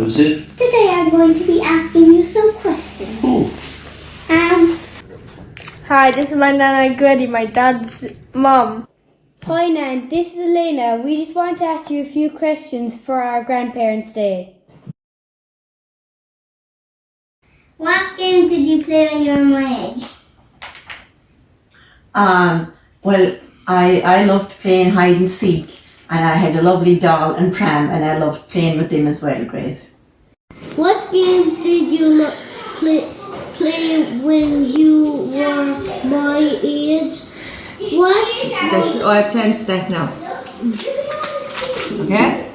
is it? Today I'm going to be asking you some questions. Oh. Hi, this is my Nana Grady, my dad's mum. Hi Nan, this is Elena. We just want to ask you a few questions for our Grandparents' Day. What games did you play when you were my age? Well, I loved playing hide and seek, and I had a lovely doll and pram, and I loved playing with them as well, Grace. What games did you play when you were my age? I have 10 step now. Okay?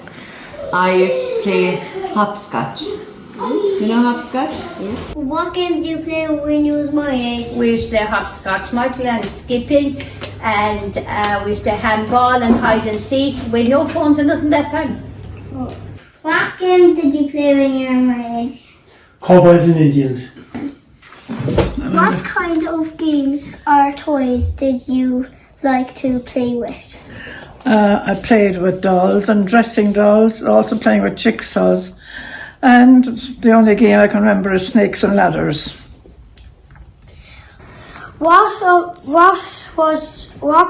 I used to play hopscotch. You know hopscotch? Yeah. What games did you play when you was my age? We used to play hopscotch, Michael, and skipping, and we used to play handball and hide and seek. We had no phones or nothing that time. What games did you play when you were my age? Cowboys and Indians. What kind of games or toys did you like to play with? I played with dolls and dressing dolls, also playing with jigsaws. And the only game I can remember is snakes and ladders. What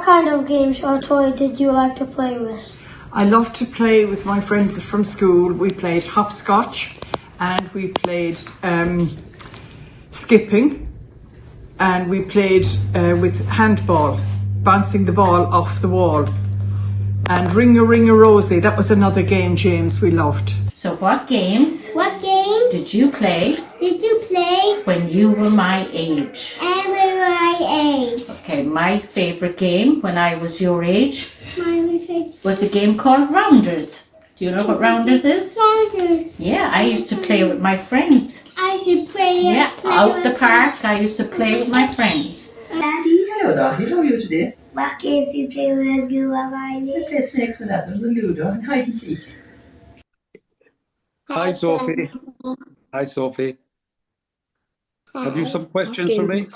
kind of games or toys did you like to play with? I loved to play with my friends from school. We played hopscotch and we played skipping, and we played with handball, bouncing the ball off the wall. And Ring a Rosie, that was another game, James, we loved. So what games did you play when you were my age? Every my age. Okay, my favourite game when I was your age My was a game called Rounders. Do you know what Rounders is? father. Yeah, I used to play with my friends. I should play. Yeah, out the park, I used to play with my friends. Daddy, hello Daddy, how are you today? What games do you play when you were my I age? played snakes and ladders and Ludo and hide and seek. Hi, Sophie. Hi, Sophie. Have you some questions for me?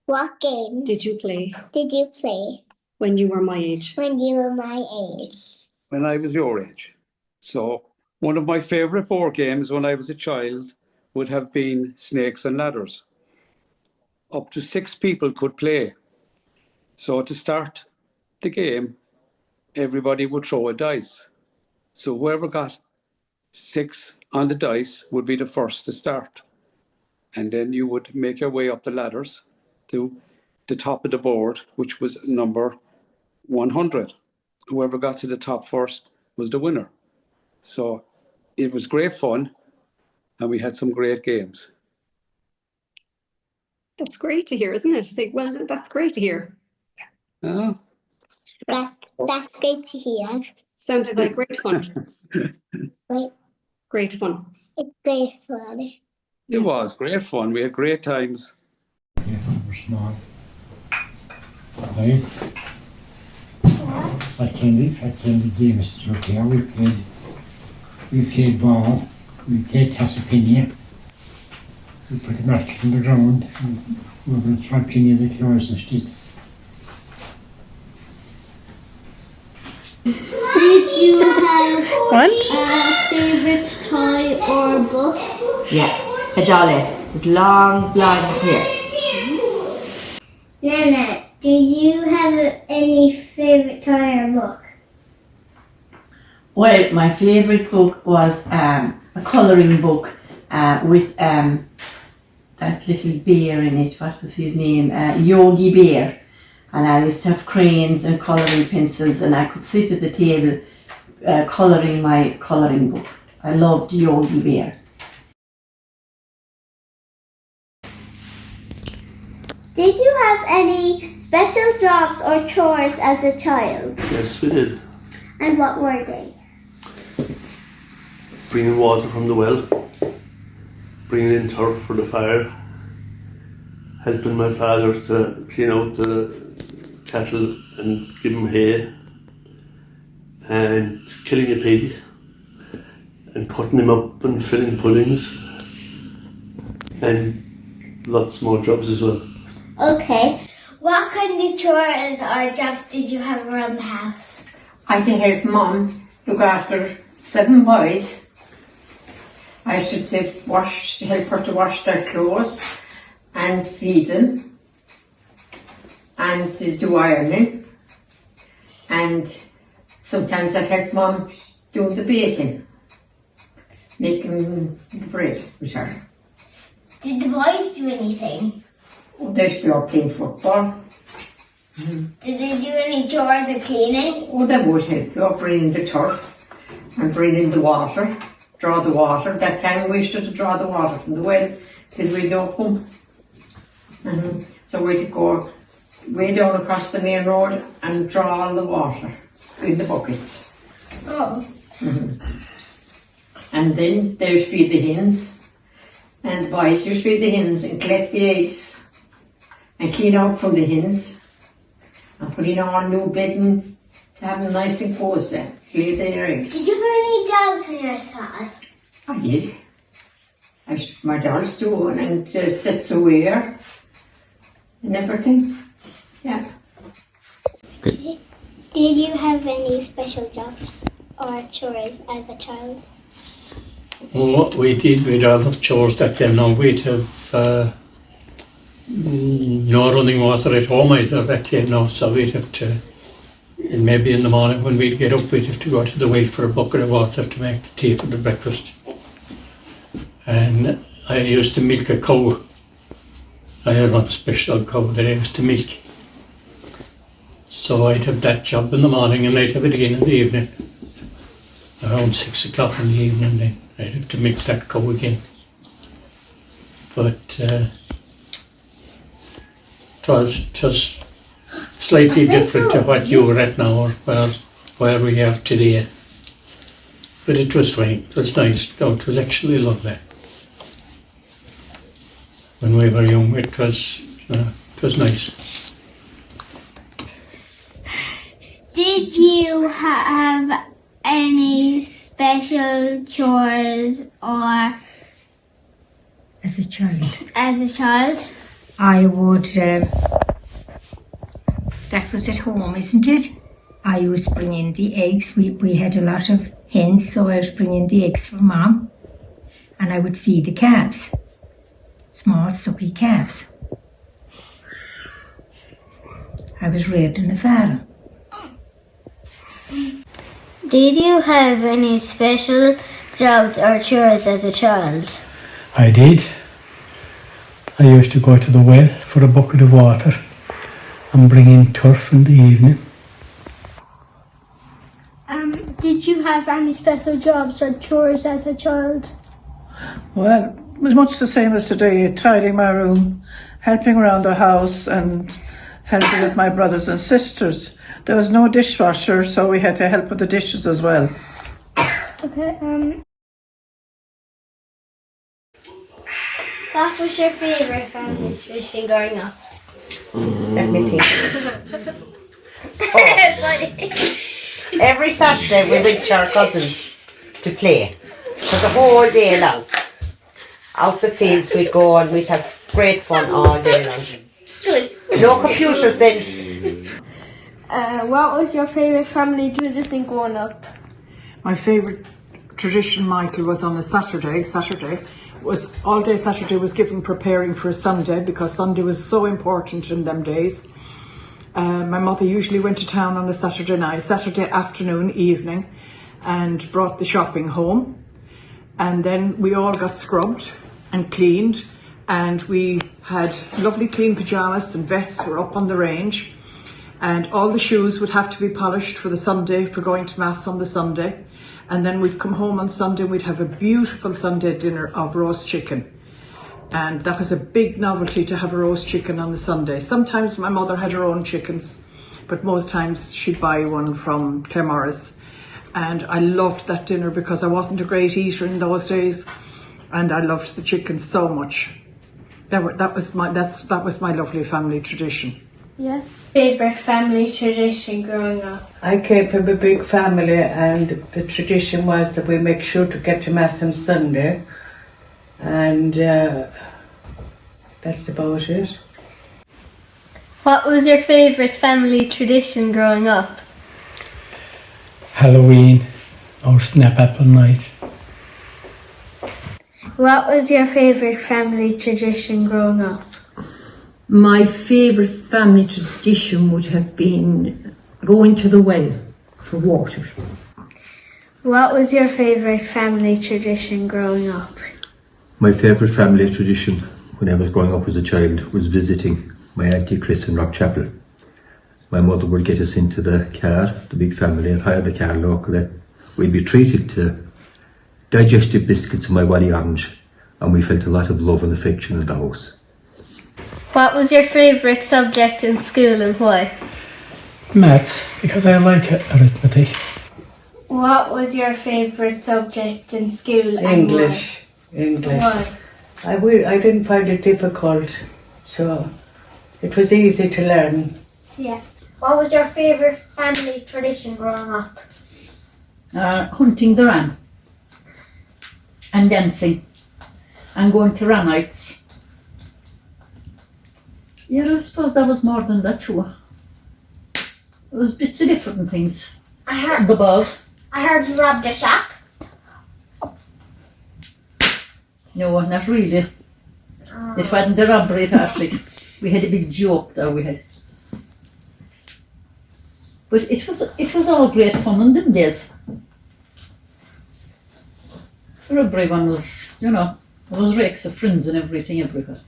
What games Did you play did you play when you were my age? when you were my age? When I was your age. So, one of my favourite board games when I was a child would have been Snakes and Ladders. Up to 6 people could play. So, to start the game, everybody would throw a dice. So, whoever got 6 on the dice would be the first to start. And then you would make your way up the ladders to the top of the board, which was number 100. Whoever got to the top first was the winner. So it was great fun, and we had some great games. That's great to hear, isn't it? Well, that's great to hear. Ah, That's good to hear. Sounded like great fun. Like Great fun. it's great fun. it was great fun. We had great times. Yeah, we're small. Right? I came to games to look here. We played ball, we played Tassapinia. We put the match on the ground, and we were throwing penny the clothes and shit. Did you have a favorite toy or book? Yeah, a dolly with long blonde hair. Nana, did you have any favorite toy or book? Well, my favourite book was a colouring book with that little bear in it. What was his name? Yogi Bear. And I used to have crayons and colouring pencils, and I could sit at the table colouring my colouring book. I loved Yogi Bear. Did you have any special jobs or chores as a child? Yes, we did. And what were they? Bringing water from the well, bringing in turf for the fire, helping my father to clean out the cattle and give them hay, and killing a pig, and cutting him up and filling puddings, and lots more jobs as well. Okay. What kind of chores or jobs did you have around the house? I think help Mum look after 7 boys I used to help her to wash their clothes and feed them and do ironing. And sometimes I help Mum do the baking, making the bread with her. Did the boys do anything? They used to be all playing football. Did they do any chores or cleaning? Oh, they would help you bring in the turf and bring in the water, draw the water. That time we used to draw the water from the well because we had no pump. So we had to go way down across the main road and draw all the water in the buckets. Oh. And then they used to feed the hens, and the boys used to feed the hens and collect the eggs and clean out from the hens and put in all new bedding to have them nice and cozy, to lay their eggs. Did you put any dogs in your sauce? I did. I used to put my dolls too and sets away and everything. Yeah. Did you have any special jobs or chores as a child? What we did with all the chores that time now, we'd have no running water at home either that time now, so we'd have to, maybe in the morning when we'd get up, we'd have to go to the well for a bucket of water to make the tea for the breakfast. And I used to milk a cow. I had one special cow that I used to milk. So I'd have that job in the morning and I'd have it again in the evening. Around 6 o'clock in the evening then. I'd have to milk that cow again. But it was slightly different to what you were at now or where we are today. But it was fine. It was nice. No, it was actually lovely. When we were young, it was nice. Did you have any special chores or as a child? As a child? I would, that was at home, isn't it? I used to bring in the eggs. We had a lot of hens, so I was bringing the eggs for Mom. And I would feed the calves, small sucky calves. I was reared in a farm. Did you have any special jobs or chores as a child? I did. I used to go to the well for a bucket of water and bring in turf in the evening. Did you have any special jobs or chores as a child? Well, much the same as today, tidying my room, helping around the house and helping with my brothers and sisters. There was no dishwasher, so we had to help with the dishes as well. Okay, what was your favourite family tradition growing up? Let me think. Every Saturday we went to our cousins to play for the whole day long. Out the fields we'd go and we'd have great fun all day long. Good. No computers then. What was your favourite family tradition growing up? My favourite tradition, Michael, was on a Saturday. Was all day Saturday was given preparing for Sunday because Sunday was so important in them days. My mother usually went to town on a Saturday night, Saturday afternoon, evening, and brought the shopping home. And then we all got scrubbed and cleaned, and we had lovely clean pyjamas and vests were up on the range. And all the shoes would have to be polished for the Sunday, for going to Mass on the Sunday. And then we'd come home on Sunday, we'd have a beautiful Sunday dinner of roast chicken. And that was a big novelty to have a roast chicken on the Sunday. Sometimes my mother had her own chickens, but most times she'd buy one from Claremorris. And I loved that dinner because I wasn't a great eater in those days. And I loved the chicken so much. That was my lovely family tradition. Yes. Favourite family tradition growing up? I came from a big family and the tradition was that we make sure to get to Mass on Sunday. And that's about it. What was your favourite family tradition growing up? Halloween or snap apple night. What was your favourite family tradition growing up? My favourite family tradition would have been going to the well for water. What was your favourite family tradition growing up? My favourite family tradition when I was growing up as a child was visiting my Auntie Chris in Rockchapel. My mother would get us into the car, the big family, and hire the car locally. We'd be treated to digestive biscuits and my Wally Orange, and we felt a lot of love and affection in the house. What was your favourite subject in school and why? Maths, because I like arithmetic. What was your favourite subject in school and English. why? I didn't find it difficult, so it was easy to learn. Yeah. What was your favourite family tradition growing up? Hunting the ram and dancing and going to ram nights. Yeah, I suppose that was more than that too. It was bits of different things. I heard you robbed a shop. No, not really. It wasn't a robbery, Patrick. We had a big joke there we had. But it was all great fun in them days. The robbery one was, there was rakes of friends and everything everywhere.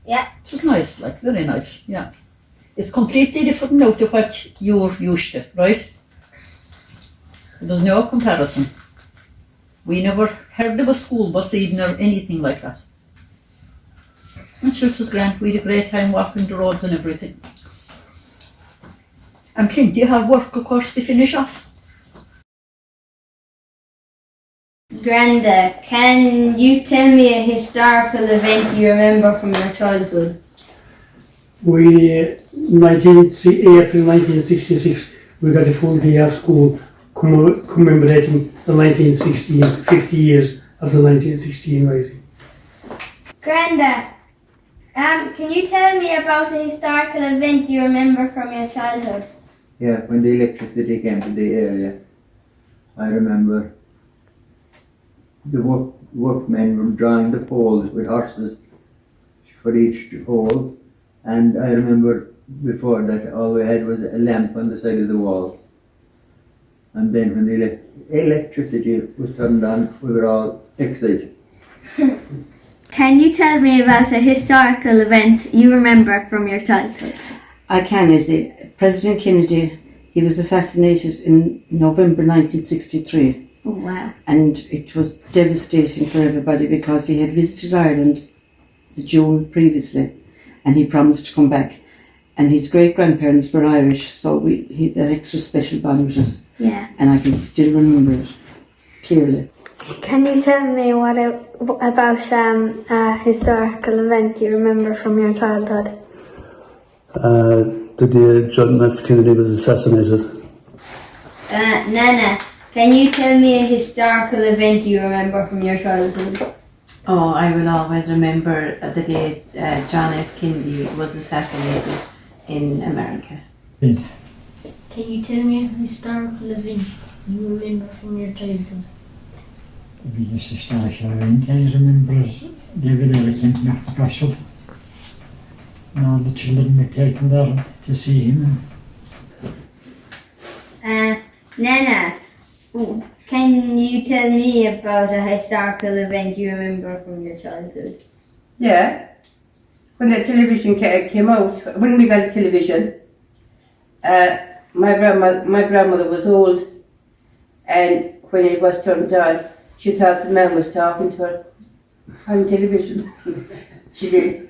Yeah. It was nice, very nice, yeah. It's completely different now to what you're used to, right? There's no comparison. We never heard of a school bus even or anything like that. I'm sure it was grand. We had a great time walking the roads and everything. And plenty of hard work, of course, to finish off. Granda, can you tell me a historical event you remember from your childhood? April 1966, we got a full day of school commemorating the 50 years of the 1916 rising. Granda, can you tell me about a historical event you remember from your childhood? Yeah, when the electricity came to the area, I remember the workmen were drawing the poles with horses for each pole, and I remember before that all we had was a lamp on the side of the wall. And then when the electricity was turned on, we were all excited. Can you tell me about a historical event you remember from your childhood? I can, Izzy. President Kennedy, he was assassinated in November 1963. Oh, wow. And it was devastating for everybody because he had visited Ireland the June previously and he promised to come back. And his great-grandparents were Irish, so he that extra special bond with us. Yeah. And I can still remember it clearly. Can you tell me about a historical event you remember from your childhood? The day John F. Kennedy was assassinated. Nana, can you tell me a historical event you remember from your childhood? Oh, I will always remember the day John F. Kennedy was assassinated in America. Can you tell me a historical event you remember from your childhood? The biggest historical event I remember is David Eric in Knocknagoshel. And all the children were taken there to see him. Nana, can you tell me about a historical event you remember from your childhood? Yeah, when the television came out, when we got a television, my grandmother was old, and when it was turned on, she thought the man was talking to her on television. She did.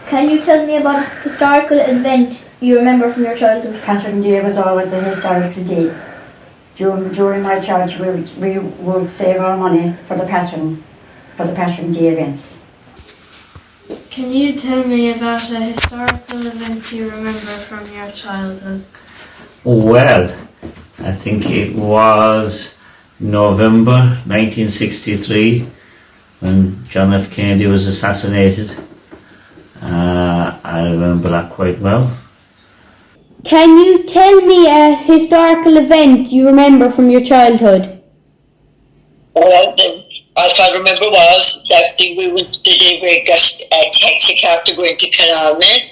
Can you tell me about a historical event you remember from your childhood? Catherine Day was always a historical day. During my childhood, we would save our money for the Catherine Day events. Can you tell me about a historical event you remember from your childhood? Well, I think it was November 1963 when John F. Kennedy was assassinated. I remember that quite well. Can you tell me a historical event you remember from your childhood? Well, as I remember was that we went the day we got a taxi cab to go into Killarney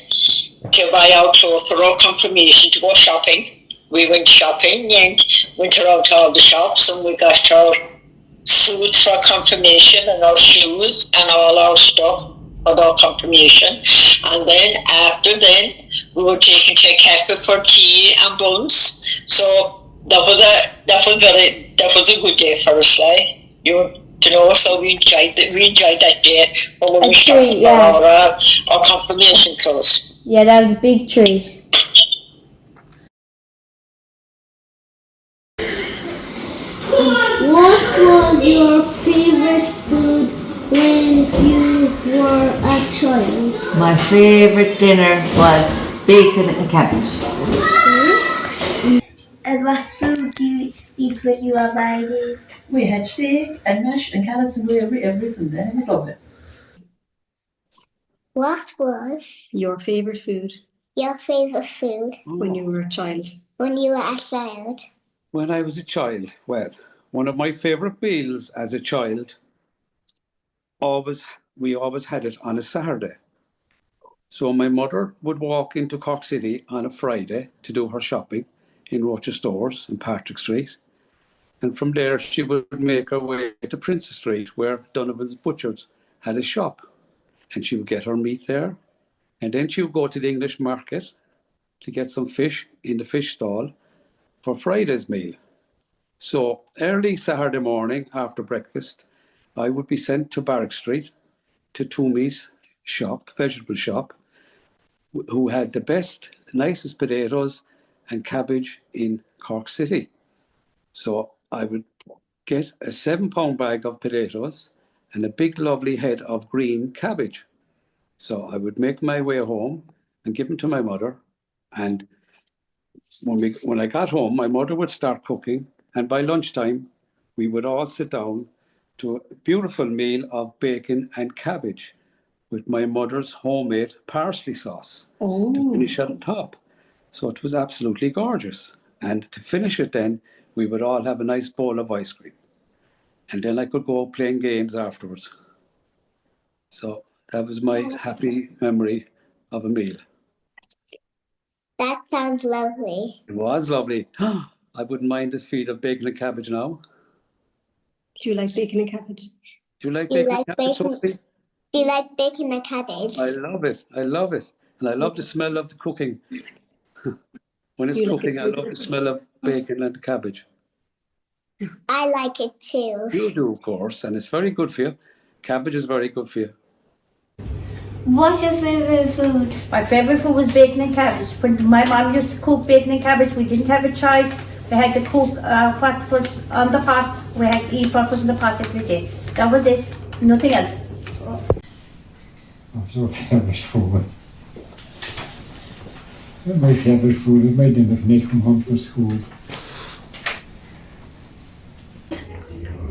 to buy our clothes for our confirmation to go shopping. We went shopping and went around to all the shops, and we got our suits for confirmation and our shoes and all our stuff for our confirmation. And then after then we were taken to a cafe for tea and buns. So that was a good day for us, like so we enjoyed that day when we were shopping for our confirmation clothes. Yeah, that was a big treat. What was your favorite food when you were a child? My favourite dinner was bacon and cabbage. And what food do you eat when you are married? We had steak and mash and carrots and gravy every Sunday. It was lovely. What was Your favourite food your favorite food when you were a child? when you were a child? When I was a child, well, one of my favourite meals as a child, we always had it on a Saturday. So my mother would walk into Cork City on a Friday to do her shopping in Rocha Stores in Patrick Street. And from there she would make her way to Princess Street, where Donovan's Butchers had a shop. And she would get her meat there. And then she would go to the English market to get some fish in the fish stall for Friday's meal. So early Saturday morning after breakfast, I would be sent to Barrack Street to Toomey's shop, vegetable shop, who had the best, nicest potatoes and cabbage in Cork City. So I would get a 7-pound bag of potatoes and a big lovely head of green cabbage. So I would make my way home and give them to my mother. And when I got home, my mother would start cooking, and by lunchtime, we would all sit down to a beautiful meal of bacon and cabbage with my mother's homemade parsley sauce to finish on top. So it was absolutely gorgeous. And to finish it then, we would all have a nice bowl of ice cream. And then I could go playing games afterwards. So that was my happy memory of a meal. That sounds lovely. It was lovely. I wouldn't mind a feed of bacon and cabbage now. Do you like bacon and cabbage? Do you like Do you bacon like and cabbage, bacon? Sophie? Do you like bacon and cabbage? I love it. I love it. And I love the smell of the cooking. When it's You like cooking, it I too? love the smell of bacon and cabbage. I like it too. You do, of course, and it's very good for you. Cabbage is very good for you. What's your favorite food? My favourite food was bacon and cabbage. When my mum used to cook bacon and cabbage, we didn't have a choice. We had to cook what was on the pot. We had to eat what was in the pot every day. That was it. Nothing else. What's your favourite food? My favourite food is my dinner when I come home from school.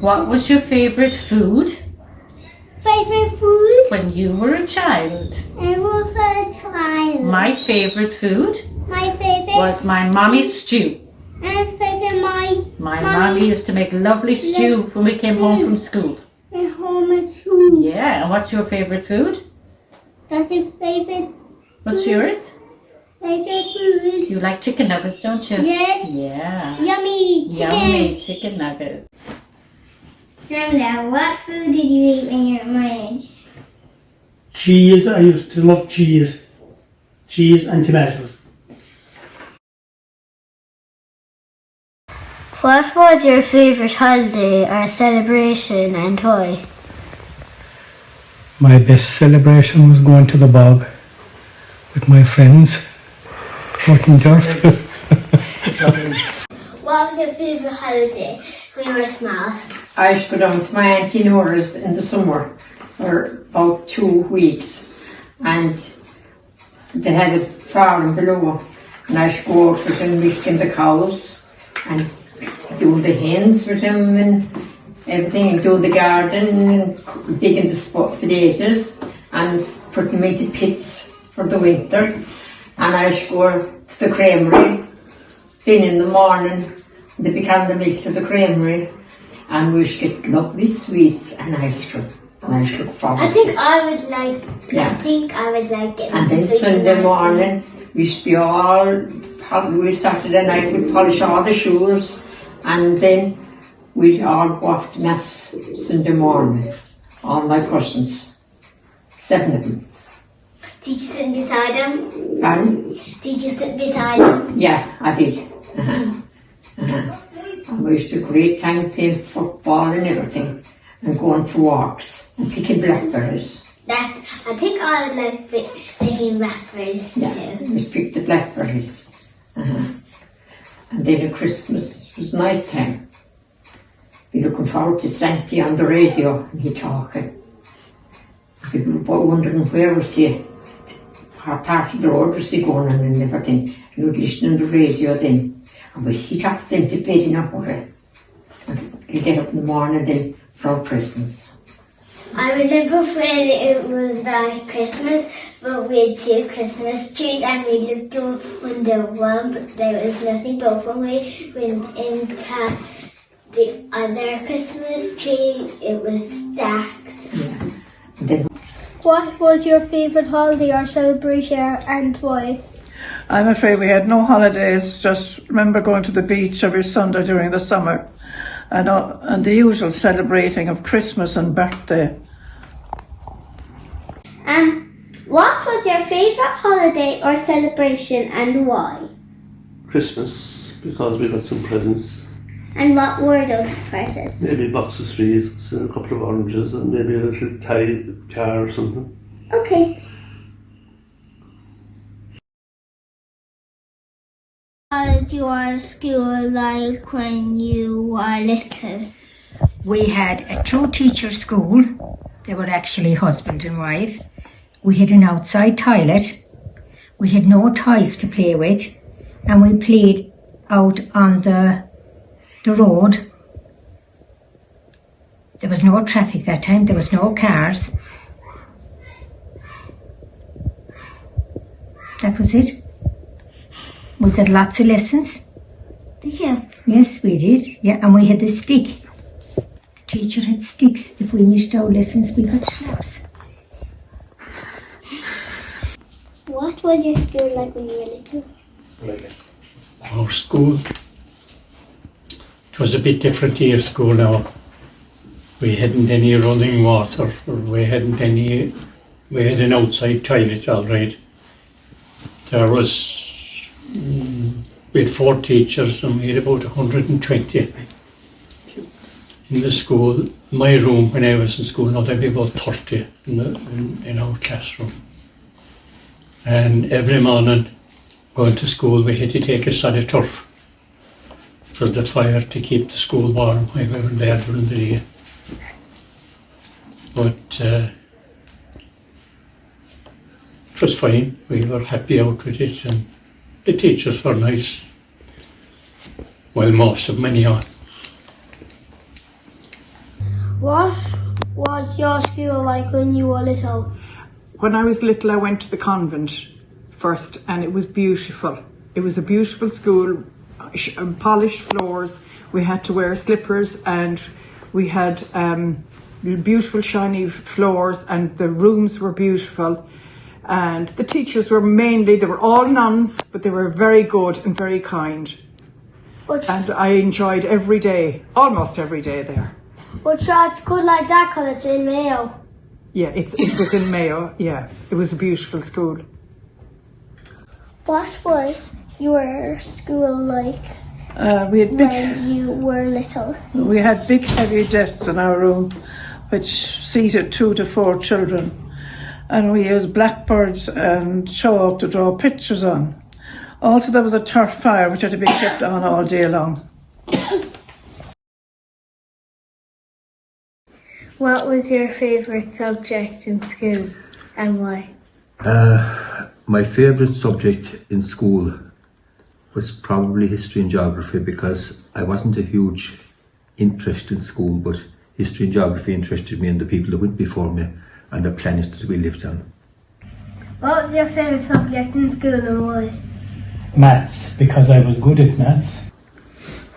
What was your favourite food Favorite food? when you were a child? I was a child. My favourite food My favorite was my mommy's stew. And favorite My mommy used to make lovely stew when we came home from school. and home at school. Yeah, and what's your favourite food? That's your favorite. What's food? yours? Favorite food. You like chicken nuggets, don't you? Yes. Yeah. Yummy chicken. Yummy chicken nuggets. Now, what food did you eat when you were my age? Cheese, I used to love cheese. Cheese and tomatoes. What was your favourite holiday or celebration and why? My best celebration was going to the bog with my friends, fucking turf. What was your favourite holiday when you were small? I used to go down to my Auntie Nora's in the summer for about 2 weeks, and they had a farm below, and I used to go out with them milking the cows and do the hens with them and everything, and do the garden and digging the potatoes and put them into pits for the winter. And I used to go to the creamery then in the morning, they began the milk to the creamery. and we used to get lovely sweets and ice cream. And I used to look forward I think I would like. Yeah. I think I would like getting And then sweets and Sunday ice cream. morning, we used to be all, probably Saturday night, we'd polish all the shoes, and then we'd all go off to Mass Sunday morning. All my cousins, 7 of them. Did you sit beside him? Pardon? Did you sit beside him? Yeah, I did. And we used to have a great time playing football and everything, and going for walks, and picking blackberries. That I think I would like picking blackberries Yeah, too. we picked the blackberries. And then at Christmas, it was a nice time. Be looking forward to Santy on the radio, and he talking. People were wondering where was he, what part of the road was he going on and everything. And we'd listen on the radio then. And he'd have them to bed in a hurry. And he'd get up in the morning then for our presents. I remember when it was like Christmas, but we had 2 Christmas trees and we looked under one, but there was nothing. But when we went into the other Christmas tree, it was stacked. Yeah. What was your favourite holiday or celebration and why? I'm afraid we had no holidays, just remember going to the beach every Sunday during the summer and the usual celebrating of Christmas and birthday. What was your favourite holiday or celebration and why? Christmas, because we got some presents. And what were those presents? Maybe a box of sweets and a couple of oranges and maybe a little toy car or something. Okay. What was your school like when you were little? We had a 2-teacher school. They were actually husband and wife. We had an outside toilet. We had no toys to play with, and we played out on the road. There was no traffic that time. There was no cars. That was it. We got lots of lessons. Did you? Yes, we did. Yeah, and we had the stick. The teacher had sticks. If we missed our lessons, we got slaps. What was your school like when you were little? Our school, it was a bit different to your school now. We hadn't any running water, or we had an outside toilet, all right. There was, we had 4 teachers and we had about 120 in the school. My room when I was in school, now there'd be about 30 in our classroom. And every morning going to school we had to take a sod of turf for the fire to keep the school warm while we were there during the day. But it was fine, we were happy out with it, and the teachers were nice. Well, most of them anyhow. What was your school like when you were little? When I was little, I went to the convent first, and it was beautiful. It was a beautiful school, polished floors. We had to wear slippers, and we had beautiful shiny floors, and the rooms were beautiful. And the teachers were they were all nuns, but they were very good and very kind. And I enjoyed every day, almost every day there. But it's good like that because it's in Mayo. Yeah, it was in Mayo, yeah. It was a beautiful school. What was your school like We had when you were little? We had big heavy desks in our room which seated 2 to 4 children, and we used blackboards and chalk to draw pictures on. Also there was a turf fire which had to be kept on all day long. What was your favourite subject in school and why? My favourite subject in school was probably history and geography, because I wasn't a huge interest in school, but history and geography interested me and the people that went before me and the planet that we lived on. What was your favourite subject in school and why? Maths, because I was good at maths.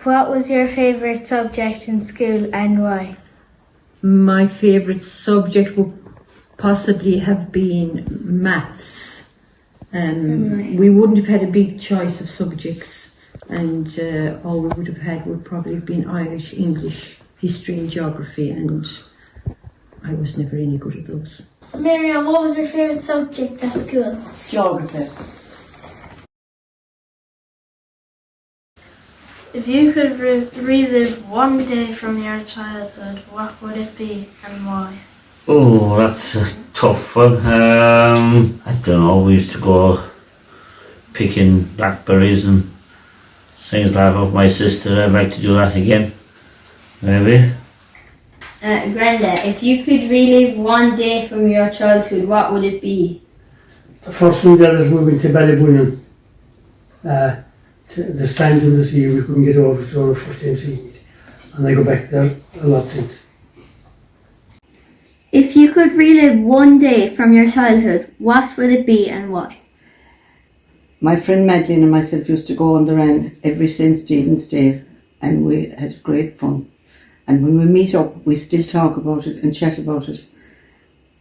What was your favourite subject in school and why? My favourite subject would possibly have been maths. We wouldn't have had a big choice of subjects, and all we would have had would probably have been Irish, English, history and geography, and I was never any good at those. Miriam, what was your favourite subject at school? Geography. If you could relive one day from your childhood, what would it be and why? Oh, that's a tough one. I don't know, we used to go picking blackberries and things like that with my sister. I'd like to do that again, maybe. Granda, if you could relive one day from your childhood, what would it be? The first one there is moving to Ballybunan. The stand in the sea, we couldn't get over to our first time seeing it. And I go back there a lot since. If you could relive one day from your childhood, what would it be and why? My friend Madeline and myself used to go on the run every St. Stephen's Day, and we had great fun. And when we meet up, we still talk about it and chat about it.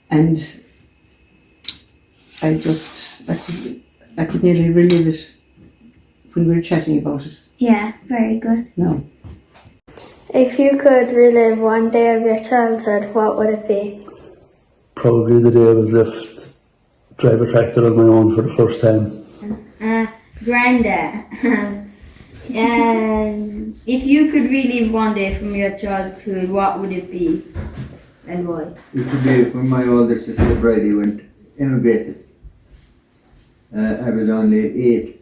And I could nearly relive it when we were chatting about it. Yeah, very good. No. If you could relive one day of your childhood, what would it be? Probably the day I was left drive a tractor on my own for the first time. Granda, if you could relive one day from your childhood, what would it be and why? It would be when my older sister Bridie went emigrated. I was only 8.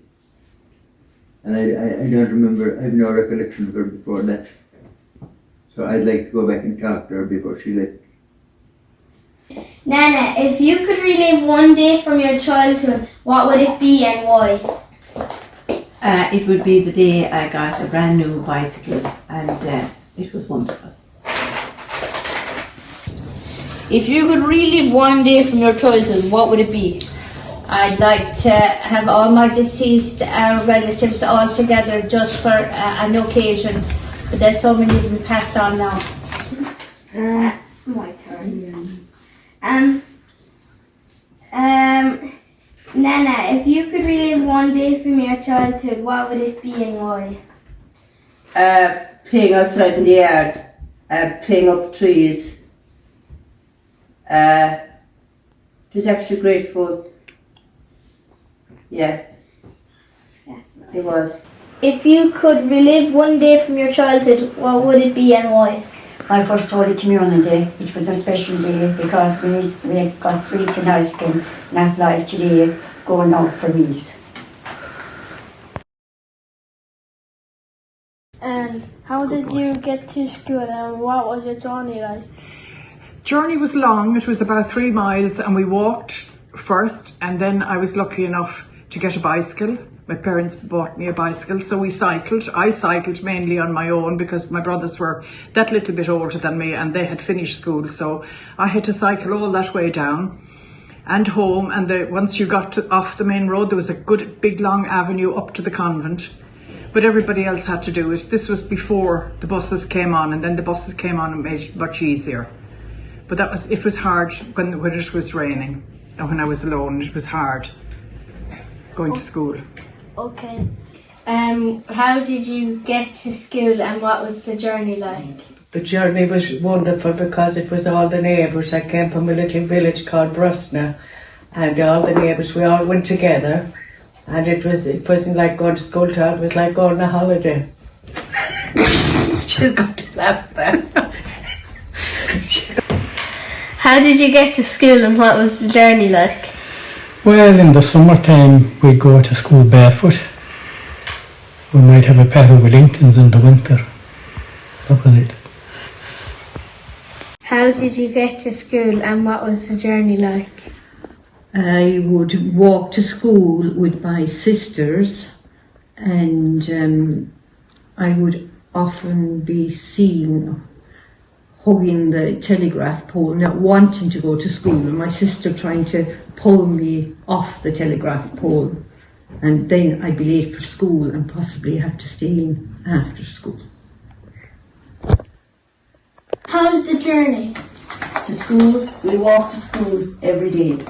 And I don't remember, I have no recollection of her before that. So I'd like to go back and talk to her before she left. Nana, if you could relive one day from your childhood, what would it be and why? It would be the day I got a brand new bicycle, and it was wonderful. If you could relive one day from your childhood, what would it be? I'd like to have all my deceased relatives all together just for an occasion. But there's so many of them passed on now. My turn. Nana, if you could relive one day from your childhood, what would it be and why? Playing outside in the yard, playing up trees. It was actually great fun. Yeah, it was. If you could relive one day from your childhood, what would it be and why? My first Holy Communion Day, which was a special day because we got sweets and ice cream, not like today going out for meals. And how did you get to school and what was your journey like? Journey was long, it was about 3 miles, and we walked first, and then I was lucky enough to get a bicycle. My parents bought me a bicycle, so we cycled. I cycled mainly on my own because my brothers were that little bit older than me and they had finished school, so I had to cycle all that way down and home. And once you got off the main road, there was a good big long avenue up to the convent, but everybody else had to do it. This was before the buses came on, and then the buses came on and made it much easier. But it was hard when it was raining, and when I was alone it was hard going to school. Okay. How did you get to school and what was the journey like? The journey was wonderful because it was all the neighbours. I came from a little village called Brusna, and all the neighbours, we all went together, and it wasn't like going to school town, it was like going on a holiday. She's got to laugh there. How did you get to school and what was the journey like? Well, in the summertime we go to school barefoot. We might have a pair of Wellingtons in the winter. That was it. How did you get to school and what was the journey like? I would walk to school with my sisters, and I would often be seen hugging the telegraph pole, not wanting to go to school, and my sister trying to pull me off the telegraph pole. And then I'd be late for school and possibly have to stay in after school. How's the journey? To school, we walk to school every day,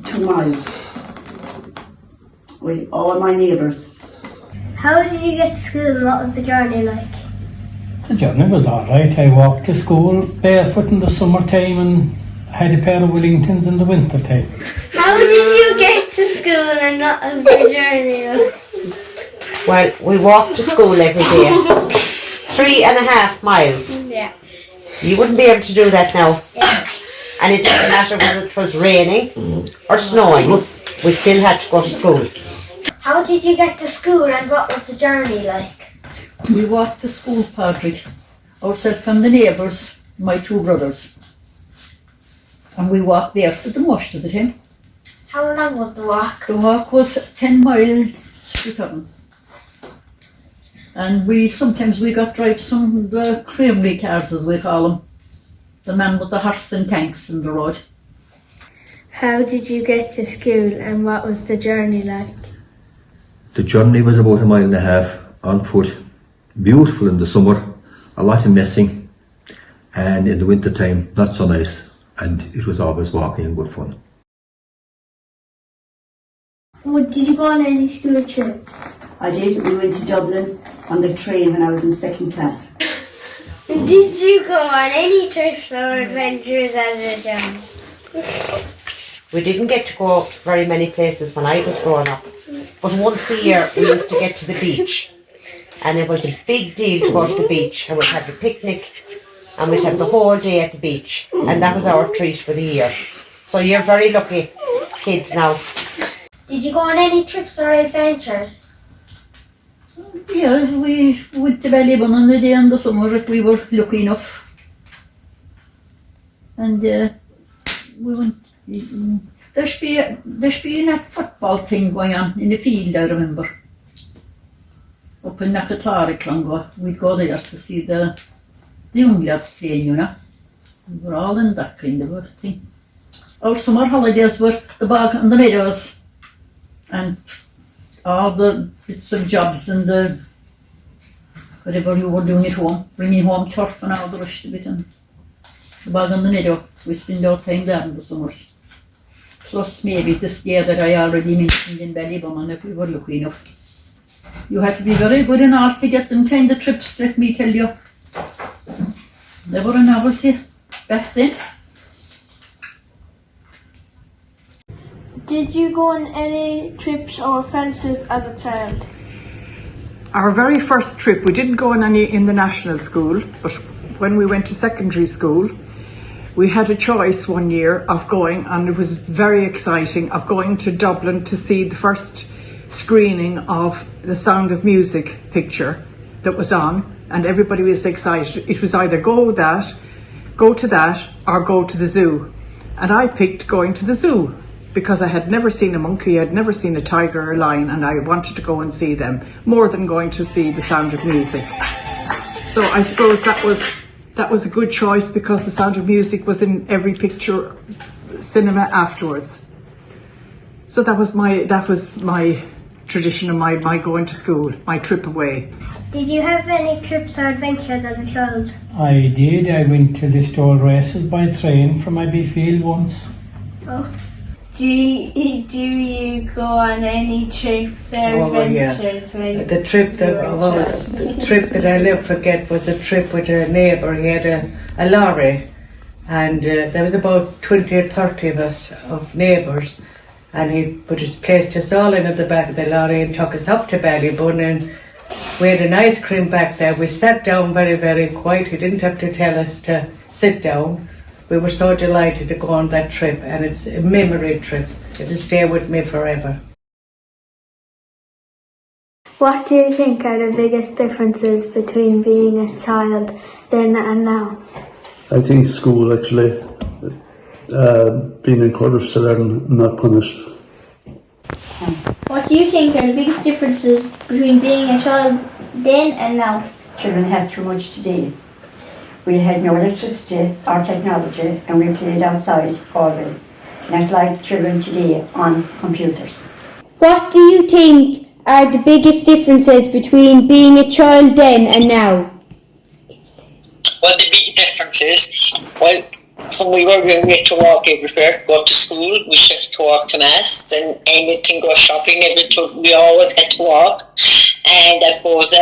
2 miles, with all my neighbours. How did you get to school and what was the journey like? The journey was alright. I walked to school barefoot in the summertime and had a pair of Wellingtons in the winter time. How did you get to school and what was the journey like? Well, we walked to school every day. 3.5 miles. Yeah. You wouldn't be able to do that now. And it didn't matter whether it was raining or snowing. We still had to go to school. How did you get to school and what was the journey like? We walked to school, Patrick, ourselves and the neighbours, my 2 brothers. And we walked barefoot the most of the time. How long was the walk? The walk was 10 miles return. And sometimes we got drive some of the creamery cars, as we call them. The man with the horse and tanks in the road. How did you get to school and what was the journey like? The journey was about 1.5 miles on foot. Beautiful in the summer, a lot of messing, and in the winter time not so nice, and it was always walking and good fun. Did you go on any school trips? I did. We went to Dublin on the train when I was in 2nd class. Did you go on any trips or adventures as a child? We didn't get to go very many places when I was growing up. But once a year we used to get to the beach. And it was a big deal to go to the beach. And we'd have a picnic and we'd have the whole day at the beach. And that was our treat for the year. So you're very lucky kids now. Did you go on any trips or adventures? Yeah, we went to Ballybun a day in the summer if we were lucky enough. And we went, there's been a football thing going on in the field, I remember. Up in Knocknagoshel, we'd go there to see the young lads playing, you know. We were all in that kind of a thing. Our summer holidays were the bog and the meadows. And all the bits of jobs and the whatever you were doing at home, bringing home turf and all the rest of it, and the bog and the meadow. We spend our time there in the summers. Plus maybe this year that I already mentioned in Ballybun, if we were lucky enough. You had to be very good and all to get them kind of trips, let me tell you. They were a novelty back then. Did you go on any trips or adventures as a child? Our very first trip, we didn't go on any in the national school, but when we went to secondary school, we had a choice one year of going, and it was very exciting, of going to Dublin to see the first screening of the Sound of Music picture that was on, and everybody was excited. It was either go to that, or go to the zoo. And I picked going to the zoo because I had never seen a monkey, I'd never seen a tiger or a lion, and I wanted to go and see them more than going to see the Sound of Music. So I suppose that was a good choice because the Sound of Music was in every picture cinema afterwards. So that was my tradition of my going to school, my trip away. Did you have any trips or adventures as a child? I did. I went to the store races by train from Abbeyfield once. Oh. Do you go on any trips or adventures? Yeah. The trip that I'll never forget was a trip with a neighbour. He had a lorry, and there was about 20 or 30 of us, of neighbours, and he placed us all in at the back of the lorry and took us up to Ballybun, and we had an ice cream back there. We sat down very, very quiet. He didn't have to tell us to sit down. We were so delighted to go on that trip, and it's a memory trip. It'll stay with me forever. What do you think are the biggest differences between being a child then and now? I think school actually, being encouraged to learn, not punished. What do you think are the biggest differences between being a child then and now? Children had too much today. We had no electricity or technology, and we played outside always, not like children today on computers. What do you think are the biggest differences between being a child then and now? Well, the big difference is, well, when we were young, we had to walk everywhere, go to school, we had to walk to mass, and anything, go shopping, everything, we always had to walk. And I suppose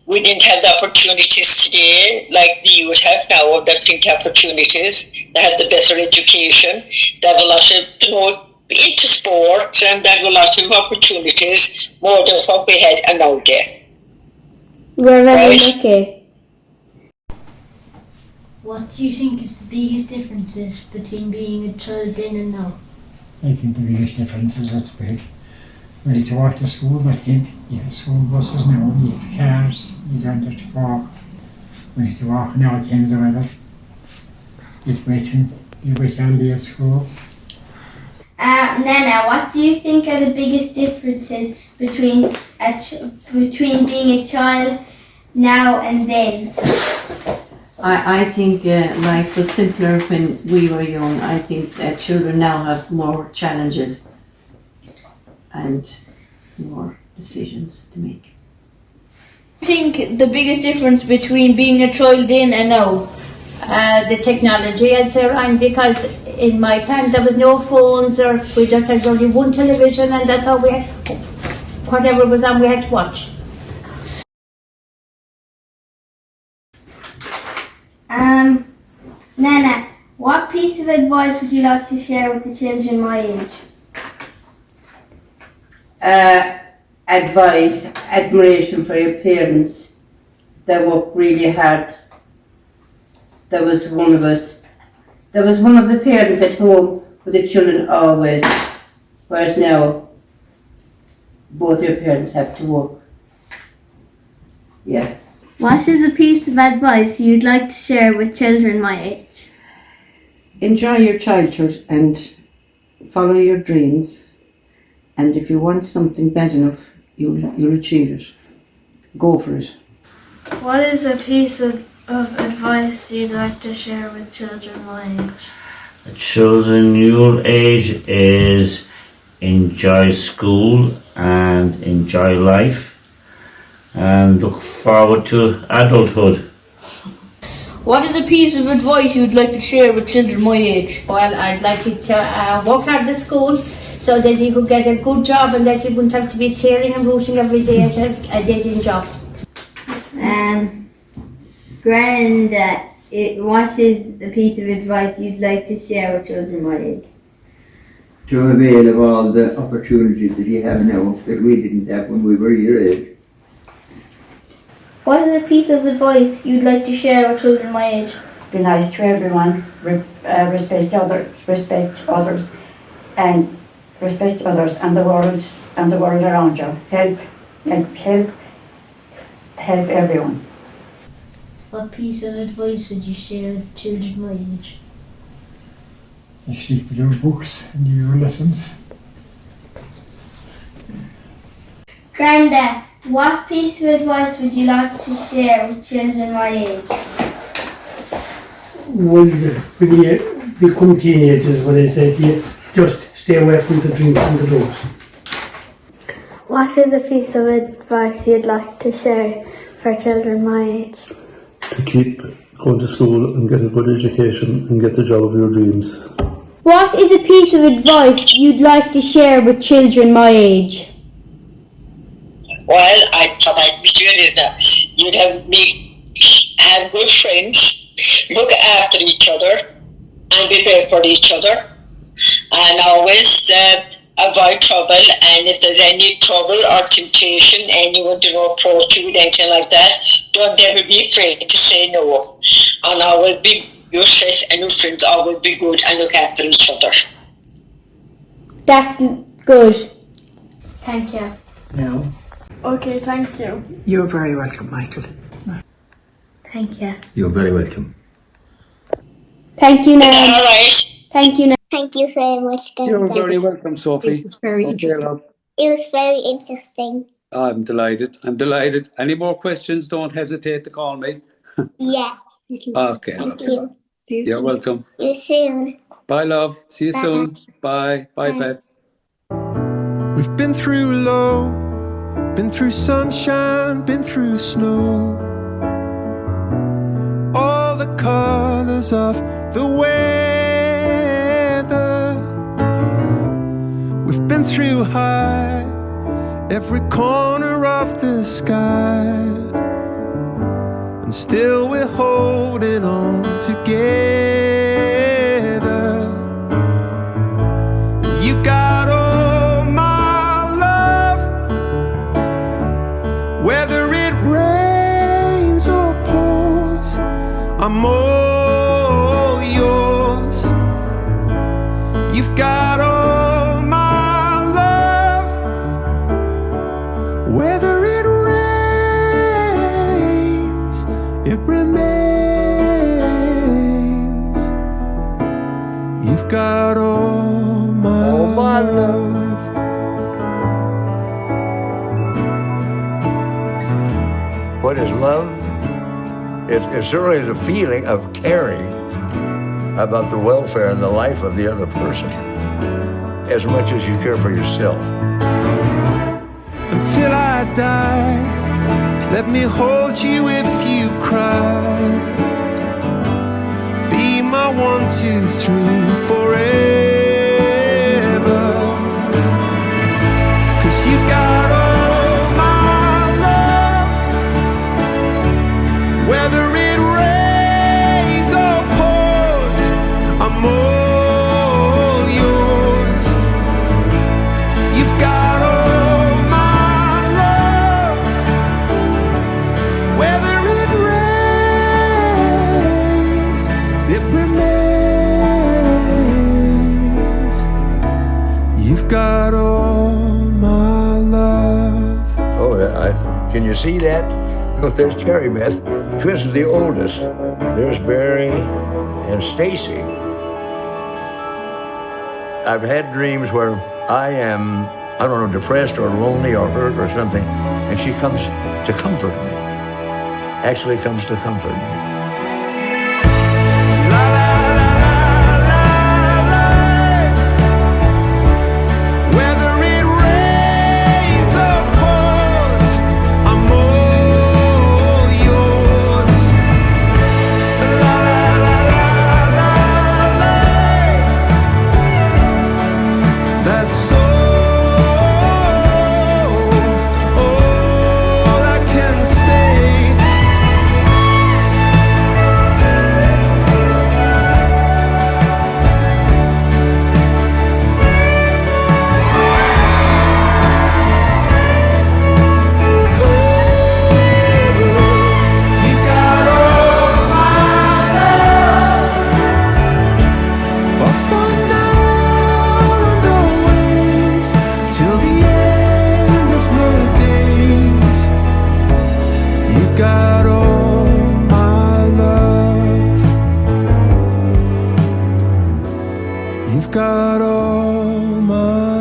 we didn't have the opportunities today like the youth have now, of the plenty opportunities. They have the better education, they have a lot of, into sports, and they have a lot of opportunities, more than what we had nowadays. We're very lucky. What do you think is the biggest differences between being a child then and now? I think the biggest difference is that we ready to walk to school. I think you have school buses now, you have cars, you don't have to walk. We have to walk now against the weather. You wait all day at school. Nana, what do you think are the biggest differences between being a child now and then? I think life was simpler when we were young. I think that children now have more challenges and more decisions to make. I think the biggest difference between being a child then and now? The technology, I'd say, Ryan, because in my time there was no phones, or we just had only one television, and that's all we had. Whatever was on, we had to watch. Nana, what piece of advice would you like to share with the children my age? Advice, admiration for your parents. They work really hard. There was one of the parents at home with the children always, whereas now both your parents have to work. Yeah. What is a piece of advice you'd like to share with children my age? Enjoy your childhood and follow your dreams. And if you want something bad enough, you'll achieve it. Go for it. What is a piece of advice you'd like to share with children my age? The children your age is enjoy school and enjoy life and look forward to adulthood. What is a piece of advice you'd like to share with children my age? Well, I'd like you to work hard at school so that you could get a good job and that you wouldn't have to be tearing and rooting every day at a dead-end job. Granda, what is a piece of advice you'd like to share with children my age? To avail of all the opportunities that you have now that we didn't have when we were your age. What is a piece of advice you'd like to share with children my age? Be nice to everyone, respect others and the world around you. Help everyone. What piece of advice would you share with children my age? You stick with your books and your lessons. Granda, what piece of advice would you like to share with children my age? Well, when you become teenagers, when I say to you, just stay away from the drink and the drugs. What is a piece of advice you'd like to share for children my age? To keep going to school and get a good education and get the job of your dreams. What is a piece of advice you'd like to share with children my age? Well, I thought I'd be doing that. You'd have good friends, look after each other, and be there for each other, and always avoid trouble. And if there's any trouble or temptation, anyone to approach you with anything like that, don't ever be afraid to say no. And always be yourself and your friends always be good and look after each other. That's good. Thank you. No. Okay, thank you. You're very welcome, Michael. Thank you. You're very welcome. Thank you, Nan. All right. Thank you, Nan. Thank you very much, You're very welcome, Sophie. It was very interesting. Love. It was very interesting. I'm delighted. Any more questions, don't hesitate to call me. Yes. Okay. Thank you. You're welcome. See you soon. Bye, love. See you Bye. soon. Bye. Bye, Bye. Pet. We've been through low, been through sunshine, been through snow. All the colors of the weather. We've been through high, every corner of the sky, and still we're holding on together. You got all my love, whether it rains or pours, I'm all yours. You've got all my love, whether it rains, it remains. You've got all my love. What is love? It certainly is a feeling of caring about the welfare and the life of the other person as much as you care for yourself. Until I die, let me hold you if you cry. Be my 1, 2, 3 forever. 'Cause you got all my love, whether it rains or pours, I'm all yours. You've got all my love, whether it rains, it remains. You've got all my love. Oh, can you see that? Oh, there's Carrie Beth. Chris is the oldest. There's Barry and Stacy. I've had dreams where I am, I don't know, depressed or lonely or hurt or something, and she comes to comfort me. Actually comes to comfort me. Whether it rains or pours, I'm all yours. La la la la la la. That's all I can say. You got all my love, for now and always, till the end of my days. You got all my love. You've got all my